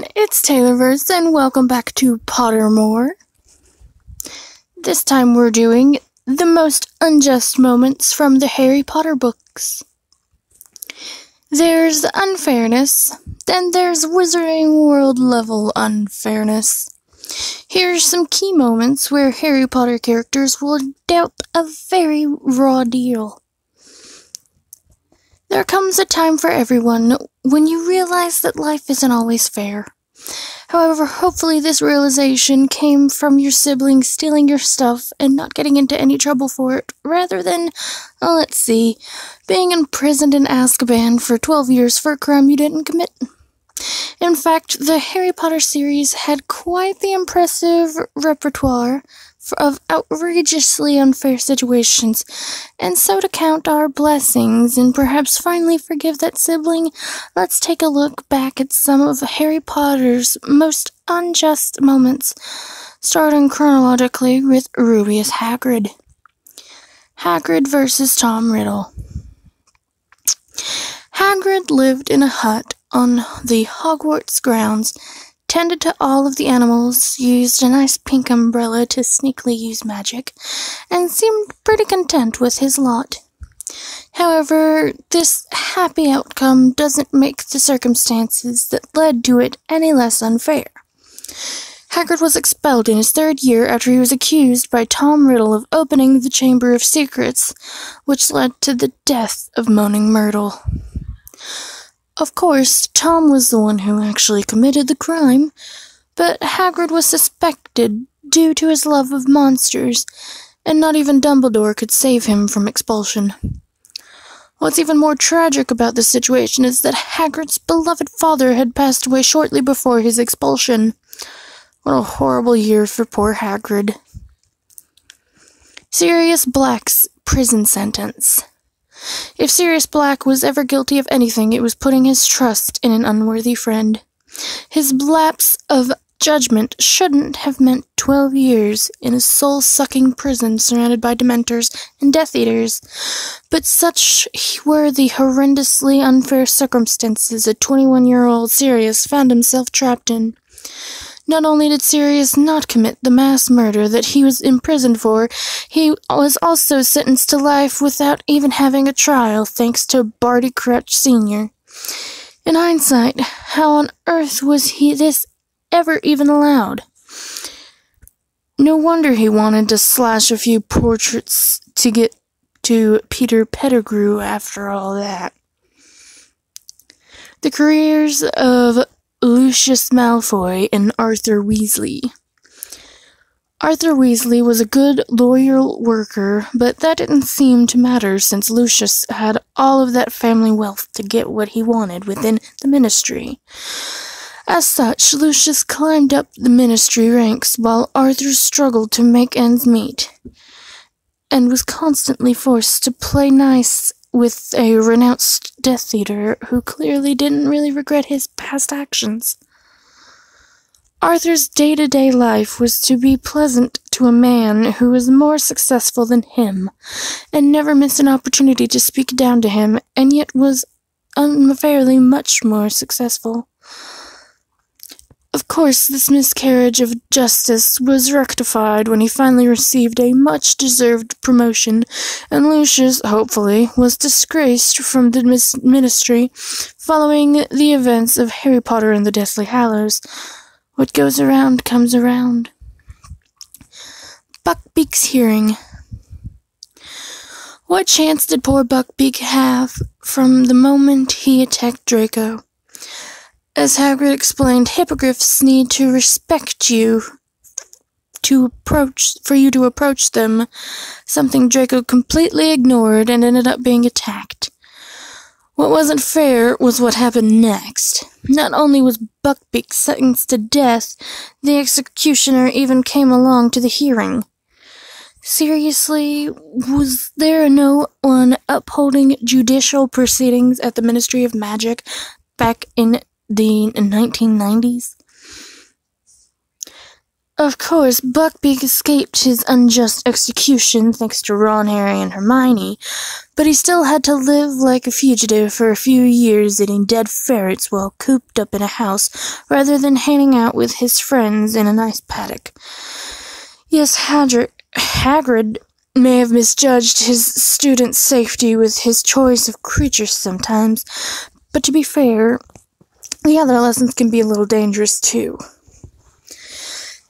everyone, it's Taylorverse, and welcome back to Pottermore. This time we're doing the most unjust moments from the Harry Potter books. There's unfairness, then there's Wizarding World level unfairness. Here's some key moments where Harry Potter characters will doubt a very raw deal. There comes a time for everyone when you realize that life isn't always fair. However, hopefully this realization came from your sibling stealing your stuff and not getting into any trouble for it, rather than, being imprisoned in Azkaban for 12 years for a crime you didn't commit. In fact, the Harry Potter series had quite the impressive repertoire of outrageously unfair situations, and so to count our blessings and perhaps finally forgive that sibling, let's take a look back at some of Harry Potter's most unjust moments, starting chronologically with Rubius Hagrid. Hagrid versus Tom Riddle. Hagrid lived in a hut on the Hogwarts grounds, tended to all of the animals, used a nice pink umbrella to sneakily use magic, and seemed pretty content with his lot. However, this happy outcome doesn't make the circumstances that led to it any less unfair. Hagrid was expelled in his third year after he was accused by Tom Riddle of opening the Chamber of Secrets, which led to the death of Moaning Myrtle. Of course, Tom was the one who actually committed the crime, but Hagrid was suspected due to his love of monsters, and not even Dumbledore could save him from expulsion. What's even more tragic about this situation is that Hagrid's beloved father had passed away shortly before his expulsion. What a horrible year for poor Hagrid. Sirius Black's prison sentence. If Sirius Black was ever guilty of anything, it was putting his trust in an unworthy friend. His lapse of judgment shouldn't have meant 12 years in a soul-sucking prison surrounded by Dementors and Death Eaters, but such were the horrendously unfair circumstances a 21-year-old Sirius found himself trapped in. Not only did Sirius not commit the mass murder that he was imprisoned for, he was also sentenced to life without even having a trial, thanks to Barty Crouch Sr. In hindsight, how on earth was this ever even allowed? No wonder he wanted to slash a few portraits to get to Peter Pettigrew after all that. The careers of Lucius Malfoy and Arthur Weasley. Arthur Weasley was a good, loyal worker, but that didn't seem to matter since Lucius had all of that family wealth to get what he wanted within the Ministry. As such, Lucius climbed up the Ministry ranks while Arthur struggled to make ends meet, and was constantly forced to play nice with a renounced Death Eater who clearly didn't really regret his past actions. Arthur's day-to-day life was to be pleasant to a man who was more successful than him, and never missed an opportunity to speak down to him, and yet was unfairly much more successful. Of course, this miscarriage of justice was rectified when he finally received a much-deserved promotion, and Lucius, hopefully, was disgraced from the Ministry following the events of Harry Potter and the Deathly Hallows. What goes around comes around. Buckbeak's hearing. What chance did poor Buckbeak have from the moment he attacked Draco? As Hagrid explained, hippogriffs need to respect you for you to approach them, something Draco completely ignored and ended up being attacked. What wasn't fair was what happened next. Not only was Buckbeak sentenced to death, the executioner even came along to the hearing. Seriously, was there no one upholding judicial proceedings at the Ministry of Magic back in the 1990s? Of course, Buckbeak escaped his unjust execution thanks to Ron, Harry, and Hermione, but he still had to live like a fugitive for a few years eating dead ferrets while cooped up in a house rather than hanging out with his friends in a nice paddock. Yes, Hagrid may have misjudged his students' safety with his choice of creatures sometimes, but to be fair, the other lessons can be a little dangerous too.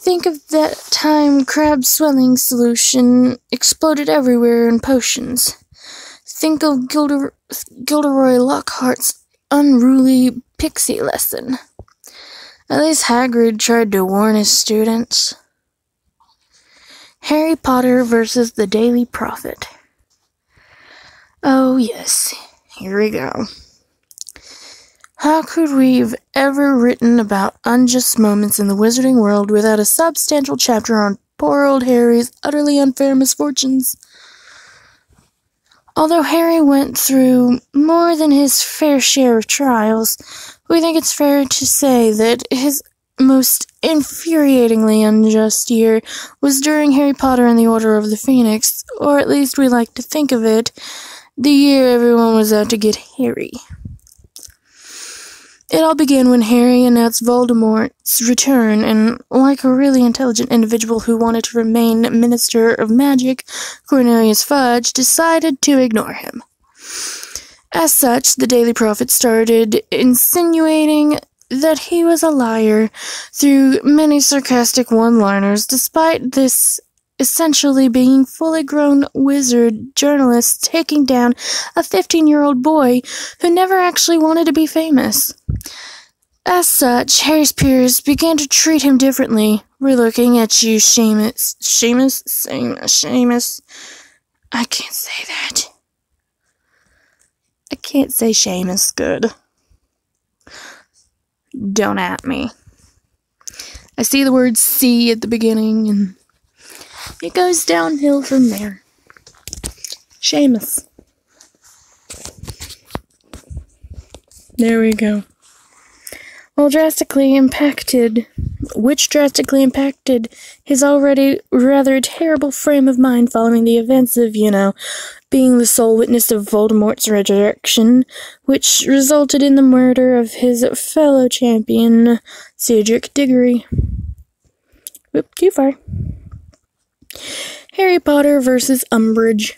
Think of that time crab swelling solution exploded everywhere in potions. Think of Gilderoy Lockhart's unruly pixie lesson. At least Hagrid tried to warn his students. Harry Potter versus the Daily Prophet. Oh yes, here we go. How could we have ever written about unjust moments in the wizarding world without a substantial chapter on poor old Harry's utterly unfair misfortunes? Although Harry went through more than his fair share of trials, we think it's fair to say that his most infuriatingly unjust year was during Harry Potter and the Order of the Phoenix, or at least we like to think of it, the year everyone was out to get Harry. It all began when Harry announced Voldemort's return, and like a really intelligent individual who wanted to remain Minister of Magic, Cornelius Fudge decided to ignore him. As such, the Daily Prophet started insinuating that he was a liar through many sarcastic one-liners, despite this essentially being fully grown wizard journalists taking down a 15-year-old boy who never actually wanted to be famous. As such, Harry's peers began to treat him differently. We're looking at you, Seamus. Seamus. I can't say that. I can't say Seamus good. Don't at me. I see the word C at the beginning, and it goes downhill from there. Seamus. There we go. Which drastically impacted his already rather terrible frame of mind following the events of, being the sole witness of Voldemort's resurrection, which resulted in the murder of his fellow champion, Cedric Diggory. Whoop, too far. Harry Potter versus Umbridge.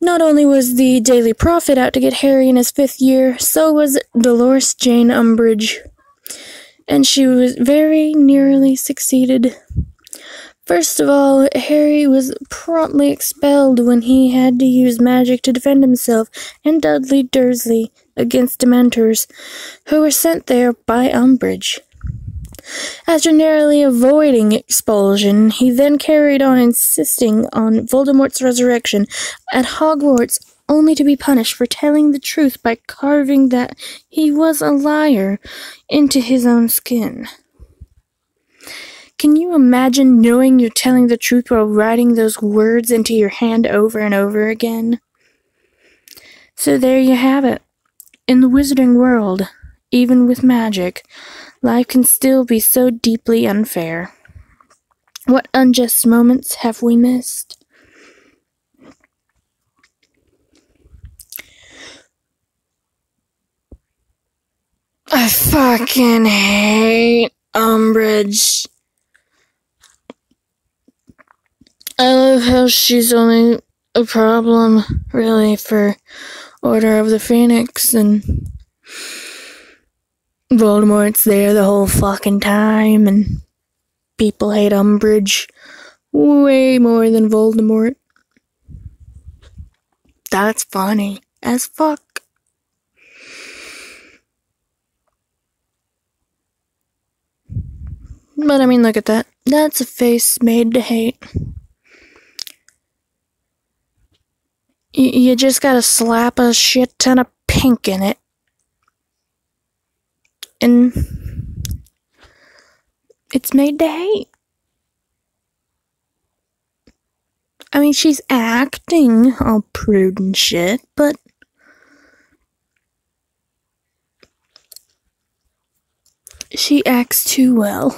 Not only was the Daily Prophet out to get Harry in his 5th year, so was Dolores Jane Umbridge. And she was very nearly succeeded. First of all, Harry was promptly expelled when he had to use magic to defend himself and Dudley Dursley against Dementors, who were sent there by Umbridge. After narrowly avoiding expulsion, he then carried on insisting on Voldemort's resurrection at Hogwarts, only to be punished for telling the truth by carving that he was a liar into his own skin. Can you imagine knowing you're telling the truth while writing those words into your hand over and over again? So there you have it. In the wizarding world, even with magic, life can still be so deeply unfair. What unjust moments have we missed? I fucking hate Umbridge. I love how she's only a problem, really, for Order of the Phoenix, and Voldemort's there the whole fucking time, and people hate Umbridge way more than Voldemort. That's funny as fuck. But I mean, look at that. That's a face made to hate. You just gotta slap a shit ton of pink in it. And it's made to hate. I mean, she's acting all prude and shit, but she acts too well.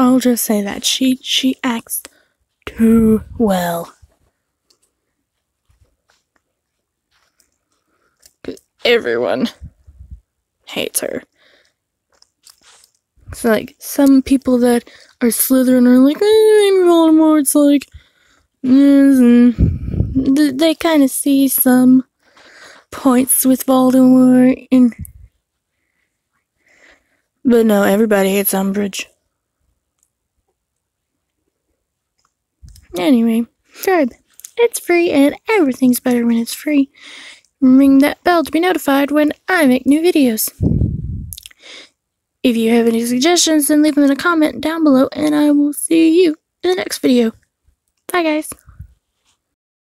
I'll just say that. She acts too well. Everyone hates her. It's like some people that are Slytherin are like, I'm Voldemort. It's like, they kind of see some points with Voldemort, but no, everybody hates Umbridge. Anyway, subscribe. It's free, and everything's better when it's free. Ring that bell to be notified when I make new videos. If you have any suggestions, then leave them in a comment down below, and I will see you in the next video. Bye, guys.